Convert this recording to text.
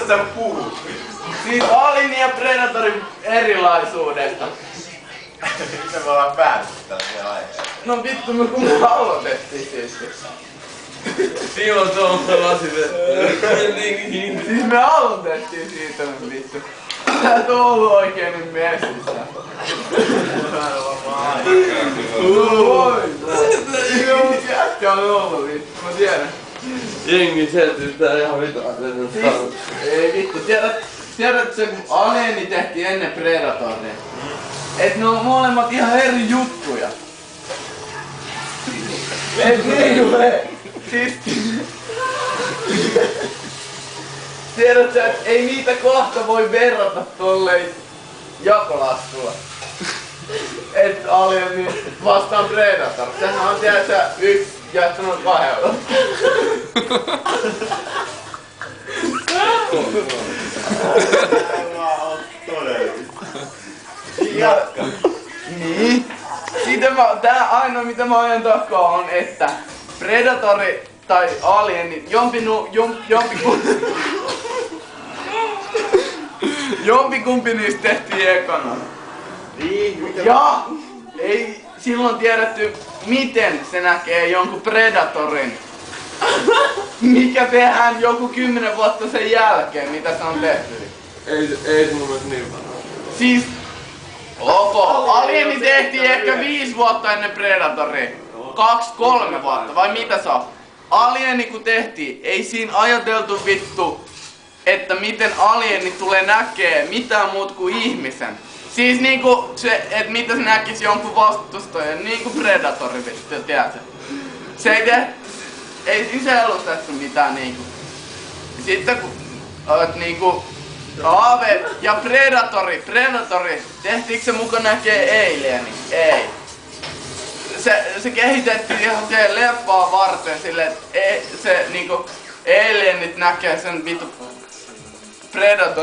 sä puhut? Siis Alien ja Predatorin erilaisuudesta. Miten me ollaan päässyt tällaiseen aiheeseen? No vittu, kun me aloitettiin siis. Silloin tuolla lasitettu. Siis me aloitettiin siitä nyt vittu. Sä et ollu oikein nyt messissä. Oi! Joo, mut jätkä on ollu vittu, mä tiedän. Jengi selitystää ihan vitaa. Siis, ei vittu, tiedätkö kun Alieni tehtiin ennen Predatoria? Et ne on molemmat ihan eri juttuja. Et niin ole. Siis... Tiedätkö, et ei niitä kahta voi verrata tolleen jakolaskulla. Et Alieni vastaan Predator. Sehän on tiedätkö 1 jättänyt 2. Tää vaan on todellista. Jatka. Niin. Tää ainoa mitä mä ajan takaa on, että Predatori tai Alien, jompikumpi niistä tehtiin ekana. Niin, Ja ei silloin tiedetty miten se näkee jonkun Predatorin. Mikä tehdään joku 10 vuotta sen jälkeen, mitä se on tehty. Ei se mun mielestä niin paljon. Siis... Alieni tehtiin ehkä 5 vuotta ennen Predatoria. 2-3 vuotta, vai mitä se on? Alieni kun tehtiin, ei siinä ajateltu vittu, että miten alieni tulee näkee mitään muut kuin ihmisen. Siis niinku se, et mitä se näkisi jonkun vastustajan, niinku Predatori vittu, tiedätkö? Se ei ei se elustettu mitään niinku. Sitten kun niinku Aave ja Predatori, tehtiinkö se muka näkee alieni? Ei. Se kehitettiin ihan leffaa varten silleen, että se niinku alienit näkee sen vittu Predator.